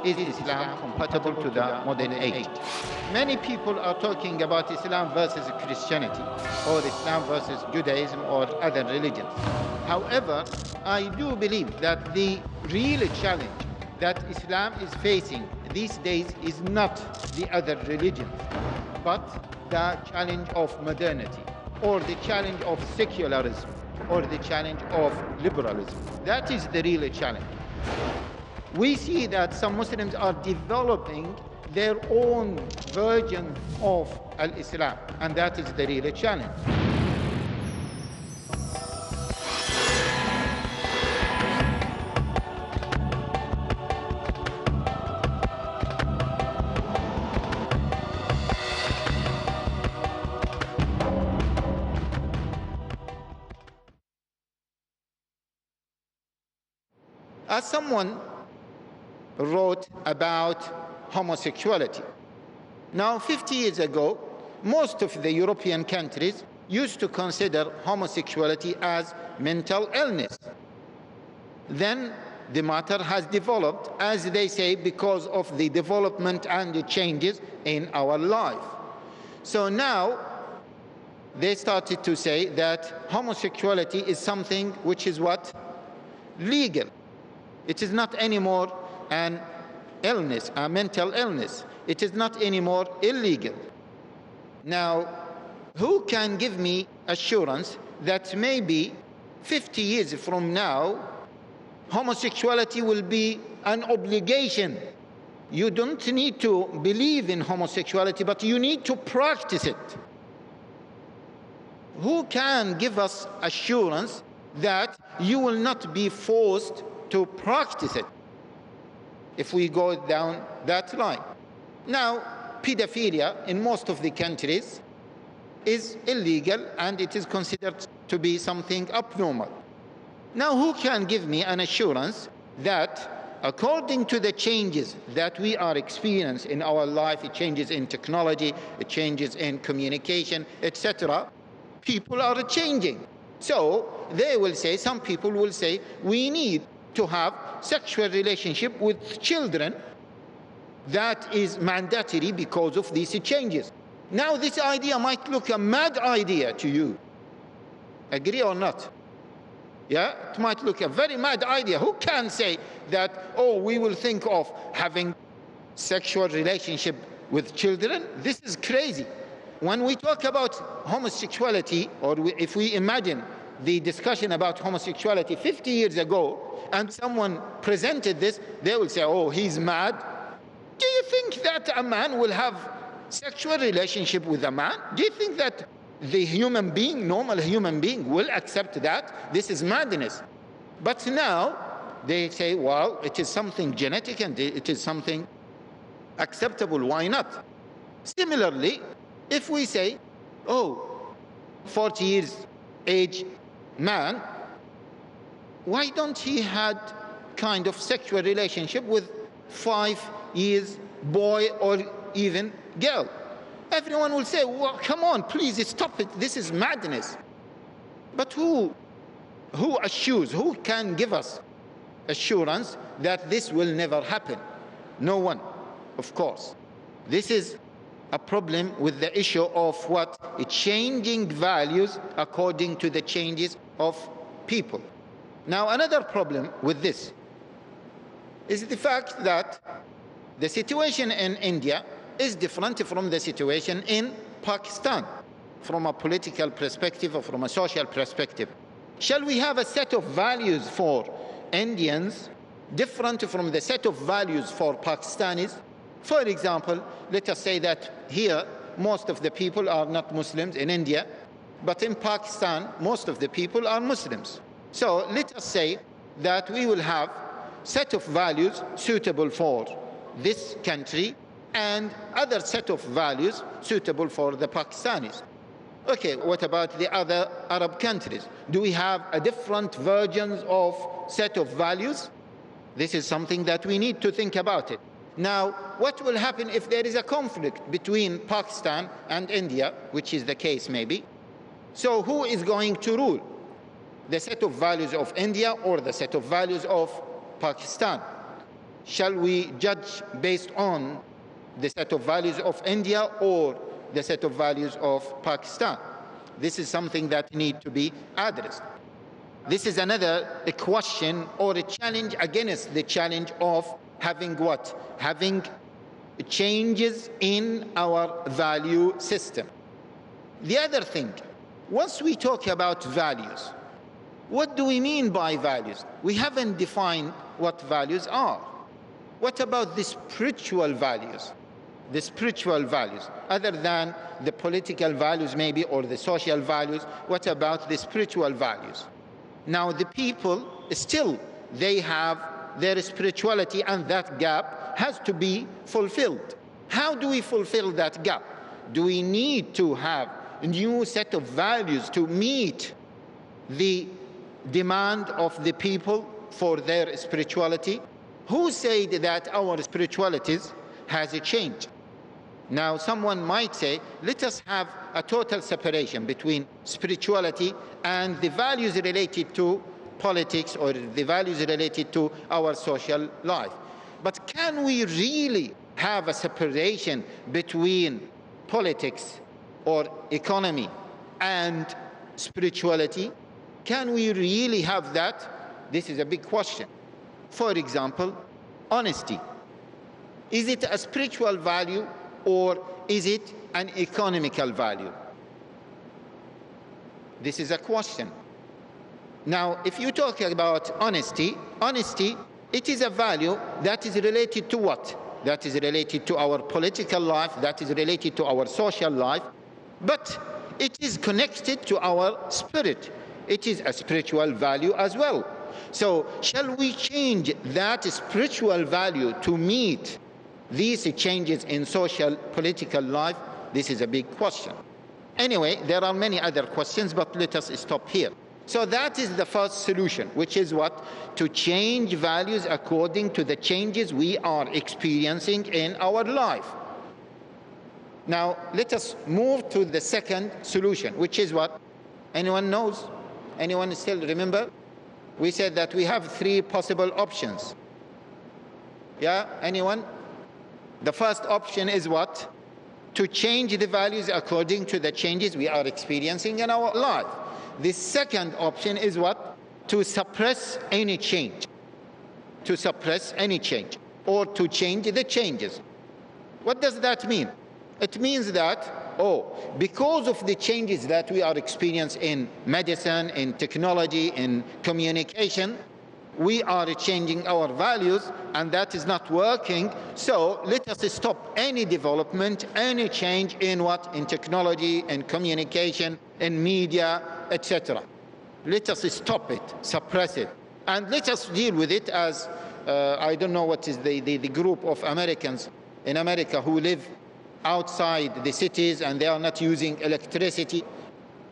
is Islam compatible to the modern age? Many people are talking about Islam versus Christianity, or Islam versus Judaism or other religions. However, I do believe that the real challenge that Islam is facing these days is not the other religions, but the challenge of modernity, or the challenge of secularism, or the challenge of liberalism. That is the real challenge. We see that some Muslims are developing their own version of al-Islam, and that is the real challenge. As someone wrote about homosexuality. Now, 50 years ago, most of the European countries used to consider homosexuality as mental illness. Then the matter has developed, as they say, because of the development and the changes in our life. So now they started to say that homosexuality is something which is what? Legal. It is not anymore an illness, a mental illness. It is not anymore illegal. Now, who can give me assurance that maybe 50 years from now, homosexuality will be an obligation? You don't need to believe in homosexuality, but you need to practice it. Who can give us assurance that you will not be forced to practice it if we go down that line? Now, pedophilia in most of the countries is illegal, and it is considered to be something abnormal. Now, who can give me an assurance that according to the changes that we are experiencing in our life, it changes in technology, it changes in communication, etc., people are changing? So they will say, some people will say, we need to have sexual relationship with children. That is mandatory because of these changes. Now, this idea might look a mad idea to you. Agree or not? Yeah, it might look a very mad idea. Who can say that, oh, we will think of having sexual relationship with children? This is crazy. When we talk about homosexuality, or if we imagine the discussion about homosexuality 50 years ago, and someone presented this, they will say, oh, he's mad. Do you think that a man will have sexual relationship with a man? Do you think that the human being, normal human being, will accept that? This is madness. But now they say, well, it is something genetic and it is something acceptable. Why not? Similarly, if we say, oh, 40 years age man, why don't he had kind of sexual relationship with 5 years boy or even girl? Everyone will say, well, come on, please stop it. This is madness. But who assures, who can give us assurance that this will never happen? No one, of course. This is a problem with the issue of what? Changing values according to the changes of people. Now, another problem with this is the fact that the situation in India is different from the situation in Pakistan, from a political perspective or from a social perspective. Shall we have a set of values for Indians different from the set of values for Pakistanis? For example, let us say that here most of the people are not Muslims in India, but in Pakistan most of the people are Muslims. So let us say that we will have a set of values suitable for this country and other set of values suitable for the Pakistanis. Okay, what about the other Arab countries? Do we have a different versions of set of values? This is something that we need to think about it. Now, what will happen if there is a conflict between Pakistan and India, which is the case maybe? So who is going to rule? The set of values of India or the set of values of Pakistan? Shall we judge based on the set of values of India or the set of values of Pakistan? This is something that needs to be addressed. This is another question or a challenge against the challenge of having what? Having changes in our value system. The other thing, once we talk about values, what do we mean by values? We haven't defined what values are. What about the spiritual values? The spiritual values, other than the political values maybe or the social values, what about the spiritual values? Now the people still, they have their spirituality, and that gap has to be fulfilled. How do we fulfill that gap? Do we need to have a new set of values to meet the demand of the people for their spirituality? Who said that our spiritualities has changed? Now someone might say, let us have a total separation between spirituality and the values related to politics or the values related to our social life. But can we really have a separation between politics or economy and spirituality? Can we really have that? This is a big question. For example, honesty. Is it a spiritual value or is it an economical value? This is a question. Now, if you talk about honesty, it is a value that is related to what? That is related to our political life, that is related to our social life, but it is connected to our spirit. It is a spiritual value as well. So, shall we change that spiritual value to meet these changes in social, political life? This is a big question. Anyway, there are many other questions, but let us stop here. So that is the first solution, which is what? To change values according to the changes we are experiencing in our life. Now, let us move to the second solution, which is what? Anyone knows? Anyone still remember? We said that we have three possible options. Yeah, anyone? The first option is what? To change the values according to the changes we are experiencing in our life. The second option is what? To suppress any change. To suppress any change or to change the changes. What does that mean? It means that, because of the changes that we are experiencing in medicine, in technology, in communication, we are changing our values and that is not working. So let us stop any development, any change in what? In technology, in communication, in media, etc. Let us stop it, suppress it, and let us deal with it as, I don't know what is the group of Americans in America who live outside the cities and they are not using electricity.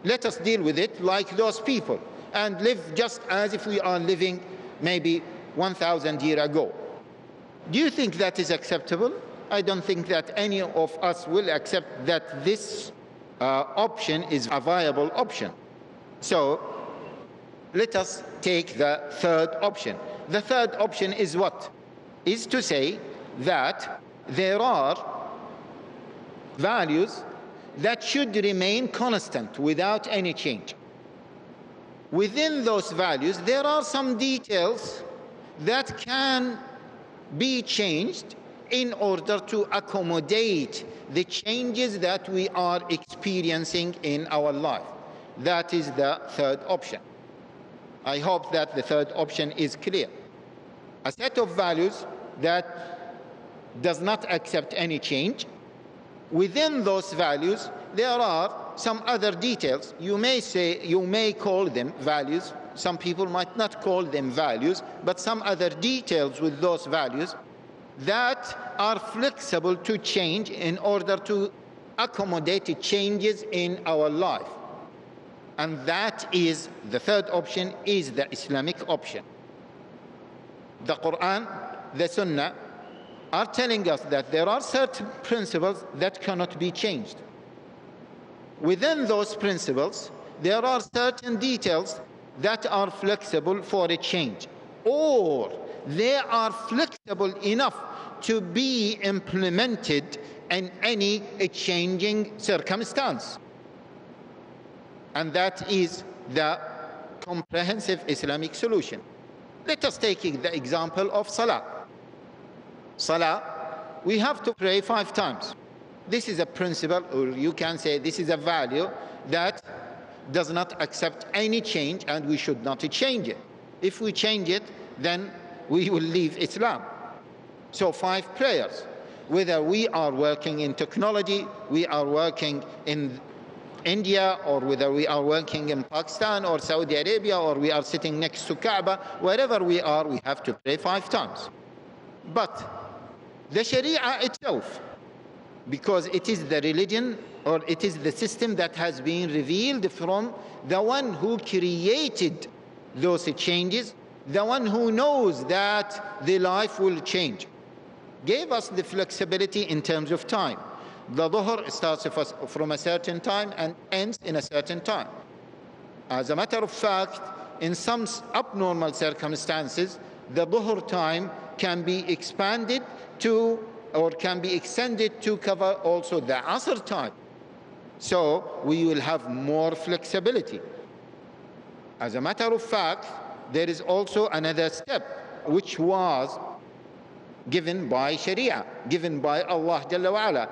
Let us deal with it like those people and live just as if we are living maybe 1,000 years ago. Do you think that is acceptable? I don't think that any of us will accept that this option is a viable option. So let us take the third option. The third option is what? Is to say that there are values that should remain constant without any change. Within those values, there are some details that can be changed in order to accommodate the changes that we are experiencing in our life. That is the third option. I hope that the third option is clear. A set of values that does not accept any change. Within those values, there are some other details. You may call them values. Some people might not call them values, but some other details with those values that are flexible to change in order to accommodate changes in our life. And that is the third option, is the Islamic option. The Quran, the Sunnah are telling us that there are certain principles that cannot be changed. Within those principles, there are certain details that are flexible for a change. Or they are flexible enough to be implemented in any changing circumstance. And that is the comprehensive Islamic solution. Let us take the example of Salah. Salah, we have to pray 5 times. This is a principle, or you can say this is a value that does not accept any change, and we should not change it. If we change it, then we will leave Islam. So 5 prayers. Whether we are working in technology, we are working in India, or whether we are working in Pakistan or Saudi Arabia, or we are sitting next to Kaaba, wherever we are, we have to pray 5 times. But the Sharia itself, because it is the religion, or it is the system that has been revealed from the one who created those changes, the one who knows that the life will change, gave us the flexibility in terms of time. The Dhuhr starts from a certain time and ends in a certain time. As a matter of fact, in some abnormal circumstances, the Dhuhr time can be expanded to, or can be extended to cover also the Asr time. So we will have more flexibility. As a matter of fact, there is also another step which was given by Sharia, given by Allah Jalla wa Ala,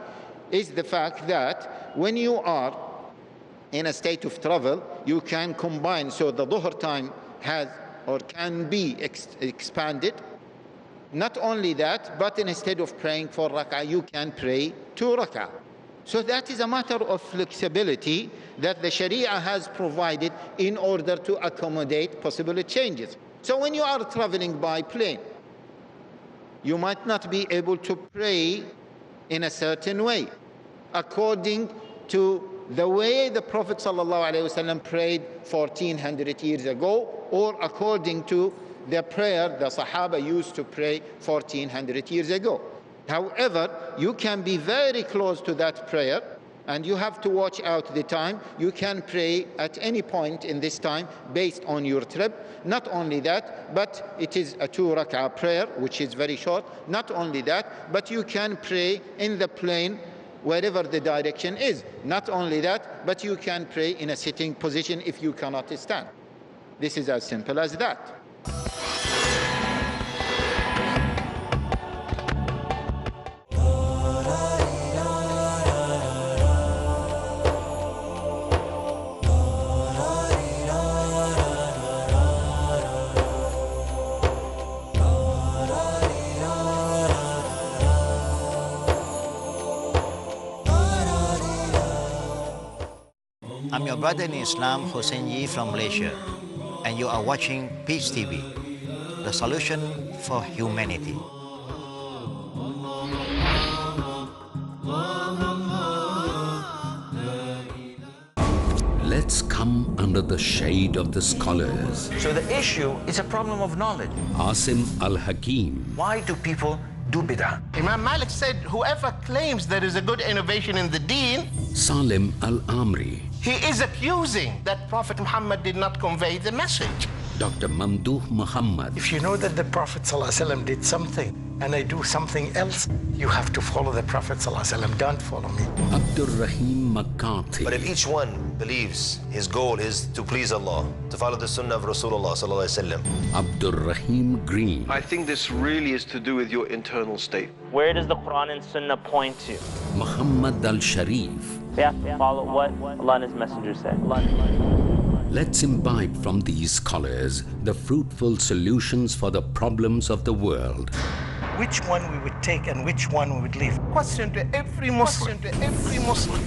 is the fact that when you are in a state of travel, you can combine, so the Dhuhr time has or can be expanded. Not only that, but instead of praying 4 rak'ah, you can pray 2 rak'ah. So that is a matter of flexibility that the Sharia has provided in order to accommodate possible changes. So when you are traveling by plane, you might not be able to pray in a certain way, according to the way the Prophet ﷺ prayed 1400 years ago, or according to the prayer the Sahaba used to pray 1400 years ago. However, you can be very close to that prayer, and you have to watch out the time. You can pray at any point in this time based on your trip. Not only that, but it is a 2 rak'ah prayer, which is very short. Not only that, but you can pray in the plane wherever the direction is. Not only that, but you can pray in a sitting position if you cannot stand. This is as simple as that. I'm your brother in Islam, Hussein Yi from Malaysia, and you are watching Peace TV, the solution for humanity. Let's come under the shade of the scholars. So the issue is a problem of knowledge. Asim Al-Hakim. Why do people do bid'ah? Imam Malik said, whoever claims there is a good innovation in the deen, Salim Al-Amri. he is accusing that Prophet Muhammad did not convey the message. Dr. Mamdouh Muhammad. If you know that the Prophet ﷺ did something and I do something else, you have to follow the Prophet ﷺ. Don't follow me. Abdul Rahim McCarthy. But if each one believes his goal is to please Allah, to follow the sunnah of Rasulullah sallallahu alaihi wasallam. Abdul Rahim Green. I think this really is to do with your internal state. Where does the Quran and Sunnah point to? Muhammad Al-Sharif. We have to follow what Allah and His Messenger said. Let's imbibe from these scholars the fruitful solutions for the problems of the world. Which one we would take and which one we would leave? Question to every Muslim.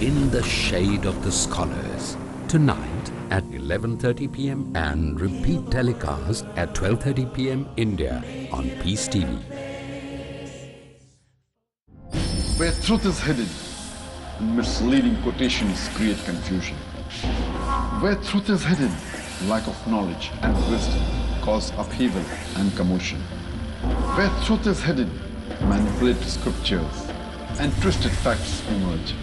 In the shade of the scholars. Tonight at 11:30 p.m. and repeat telecast at 12:30 p.m. India on Peace TV. Where truth is hidden, misleading quotations create confusion. Where truth is hidden, lack of knowledge and wisdom cause upheaval and commotion. Where truth is hidden, manipulated scriptures and twisted facts emerge.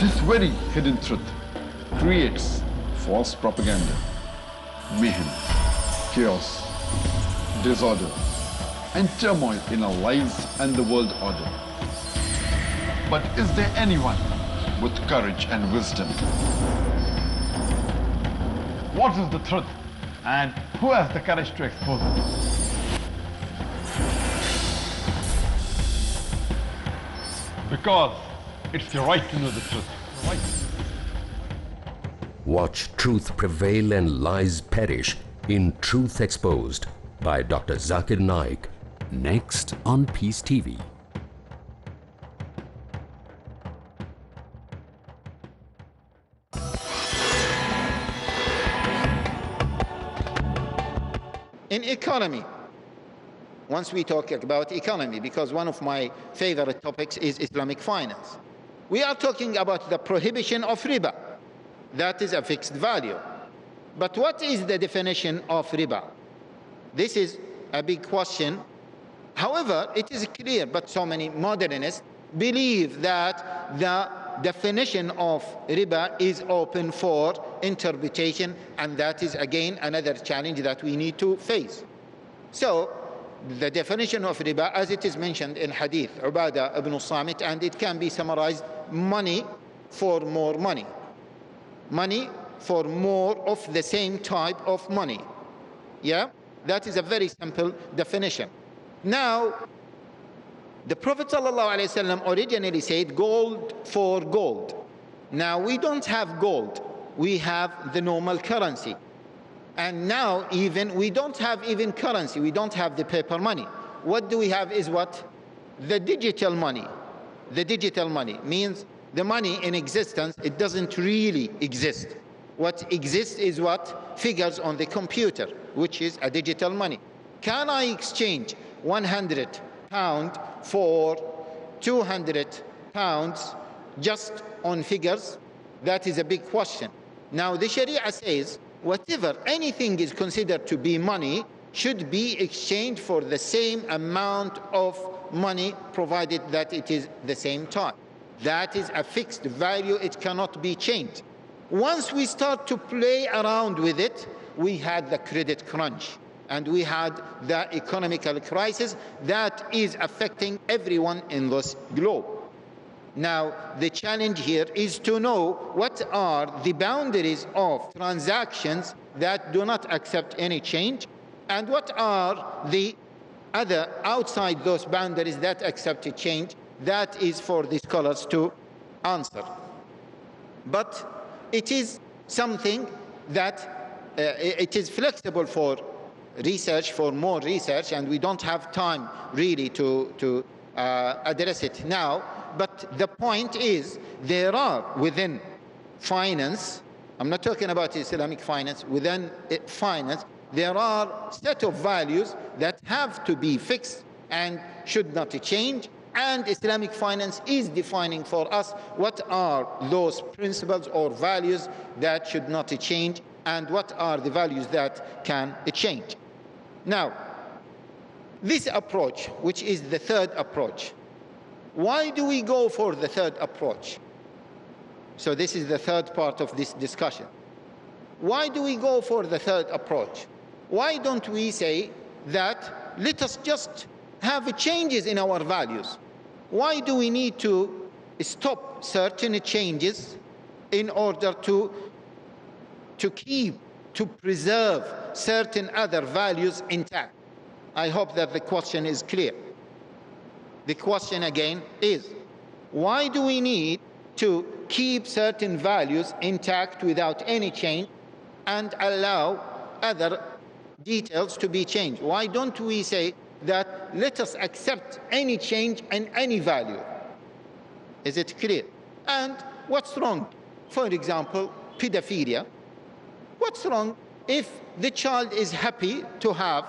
This very hidden truth creates false propaganda, mayhem, chaos, disorder, and turmoil in our lives and the world order. But is there anyone with courage and wisdom? What is the truth, and who has the courage to expose it? Because it's your right to know the truth. Watch Truth Prevail and Lies Perish in Truth Exposed by Dr. Zakir Naik. Next on Peace TV. In economy, once we talk about economy, because one of my favorite topics is Islamic finance, we are talking about the prohibition of riba. That is a fixed value. But what is the definition of riba? This is a big question. However, it is clear, but so many modernists believe that the definition of riba is open for interpretation, and that is again another challenge that we need to face. So the definition of riba, as it is mentioned in hadith Ubadah ibn Samit, and it can be summarized: money for more money, money for more of the same type of money. Yeah, that is a very simple definition. Now, the Prophet ﷺ originally said gold for gold. Now we don't have gold, we have the normal currency. And now even we don't have even currency, we don't have the paper money. What do we have is what? The digital money. The digital money means the money in existence, it doesn't really exist. What exists is what? Figures on the computer, which is a digital money. Can I exchange 100 pounds for 200 pounds just on figures? That is a big question. Now the Sharia says whatever, anything is considered to be money should be exchanged for the same amount of money, provided that it is the same type. That is a fixed value, it cannot be changed. Once we start to play around with it, we had the credit crunch and we had the economical crisis that is affecting everyone in this globe. Now, the challenge here is to know what are the boundaries of transactions that do not accept any change, and what are the other outside those boundaries that accept a change. That is for the scholars to answer. But it is something that it is flexible for research, for more research, and we don't have time really to address it now. But the point is, there are within finance, I'm not talking about Islamic finance, within finance, there are set of values that have to be fixed and should not change. And Islamic finance is defining for us what are those principles or values that should not change, and what are the values that can change. Now, this approach, which is the third approach, why do we go for the third approach? So this is the third part of this discussion. Why do we go for the third approach? Why don't we say that let us just have changes in our values? Why do we need to stop certain changes in order to preserve certain other values intact? I hope that the question is clear. The question again is, why do we need to keep certain values intact without any change and allow other details to be changed? Why don't we say that let us accept any change and any value? Is it clear? And what's wrong? For example, pedophilia. What's wrong if the child is happy to have,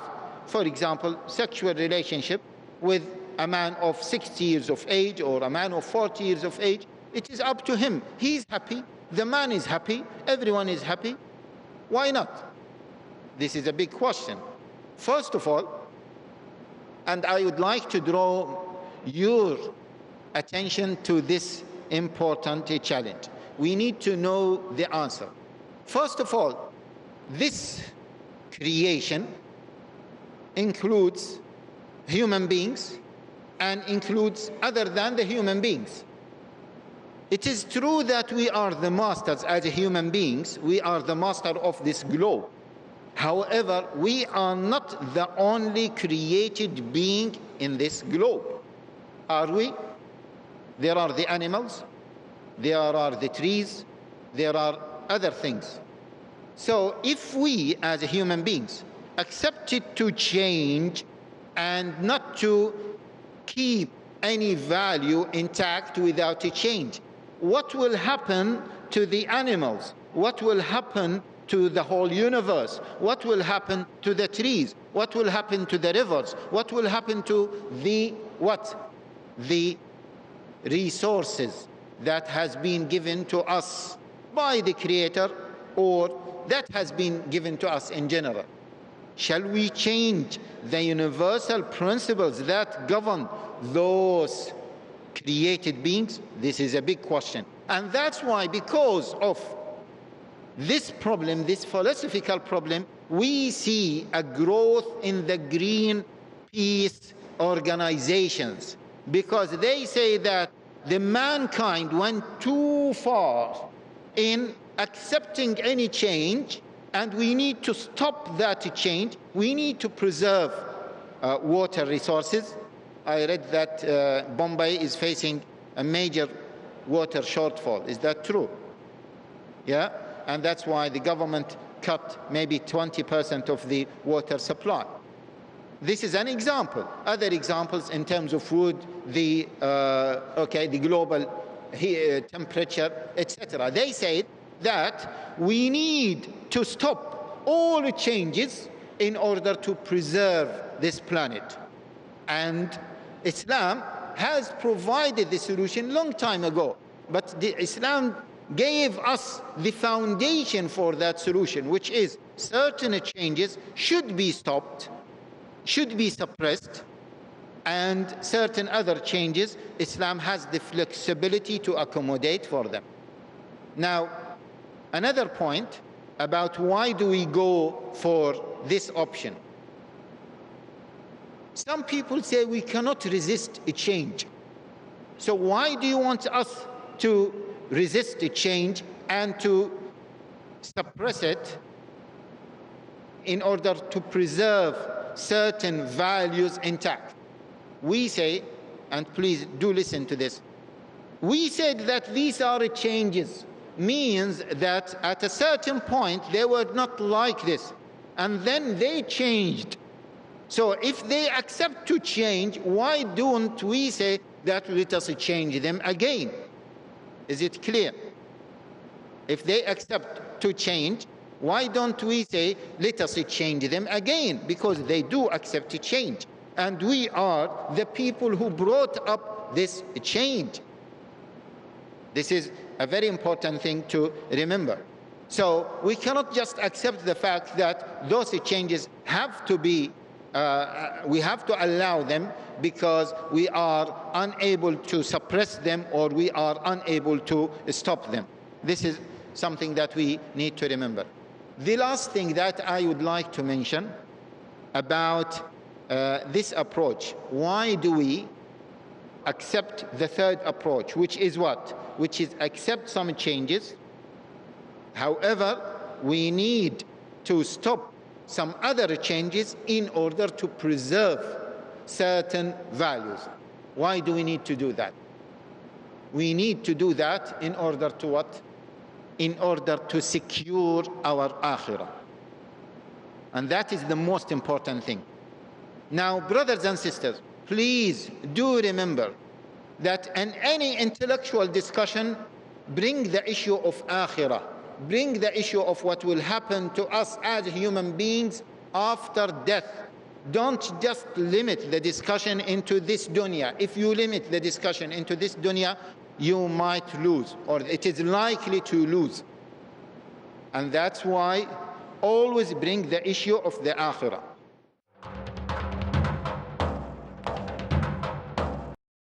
for example, sexual relationship with a man of 60 years of age or a man of 40 years of age? It is up to him. He's happy, the man is happy, everyone is happy. Why not? This is a big question. First of all, and I would like to draw your attention to this important challenge. We need to know the answer. First of all, this creation includes human beings and includes other than the human beings. It is true that we are the masters as human beings. We are the master of this globe. However, we are not the only created being in this globe. Are we? There are the animals, there are the trees, there are other things. So if we as human beings accepted to change and not to keep any value intact without a change, what will happen to the animals? What will happen to the whole universe? What will happen to the trees? What will happen to the rivers? What will happen to the what? The resources that has been given to us by the Creator, or that has been given to us in general. Shall we change the universal principles that govern those created beings? This is a big question. And that's why, because of this problem, this philosophical problem, we see a growth in the Greenpeace organizations, because they say that the mankind went too far in accepting any change, and we need to stop that change. We need to preserve water resources. I read that Bombay is facing a major water shortfall. Is that true? Yeah? And that's why the government cut maybe 20% of the water supply. This is an example. Other examples in terms of wood, the global temperature, etc. They said that we need to stop all changes in order to preserve this planet. And Islam has provided the solution long time ago. But Islam gave us the foundation for that solution, which is certain changes should be stopped, should be suppressed, and certain other changes, Islam has the flexibility to accommodate for them. Now, another point about why do we go for this option. Some people say we cannot resist a change. So why do you want us to resist a change and to suppress it in order to preserve certain values intact? We say, and please do listen to this, we said that these are changes, means that at a certain point they were not like this, and then they changed. So if they accept to change, why don't we say that let us change them again? Is it clear? If they accept to change, why don't we say let us change them again? Because they do accept to change. And we are the people who brought up this change. This is a very important thing to remember. So we cannot just accept the fact that those changes have to be, we have to allow them because we are unable to suppress them or we are unable to stop them. This is something that we need to remember. The last thing that I would like to mention about this approach, why do we accept the third approach, which is what? Which is accept some changes. However, we need to stop some other changes in order to preserve certain values. Why do we need to do that? We need to do that in order to what? In order to secure our akhirah. And that is the most important thing. Now, brothers and sisters, please do remember that in any intellectual discussion, bring the issue of akhirah, bring the issue of what will happen to us as human beings after death. Don't just limit the discussion into this dunya. If you limit the discussion into this dunya, you might lose, or it is likely to lose. And that's why always bring the issue of the akhirah.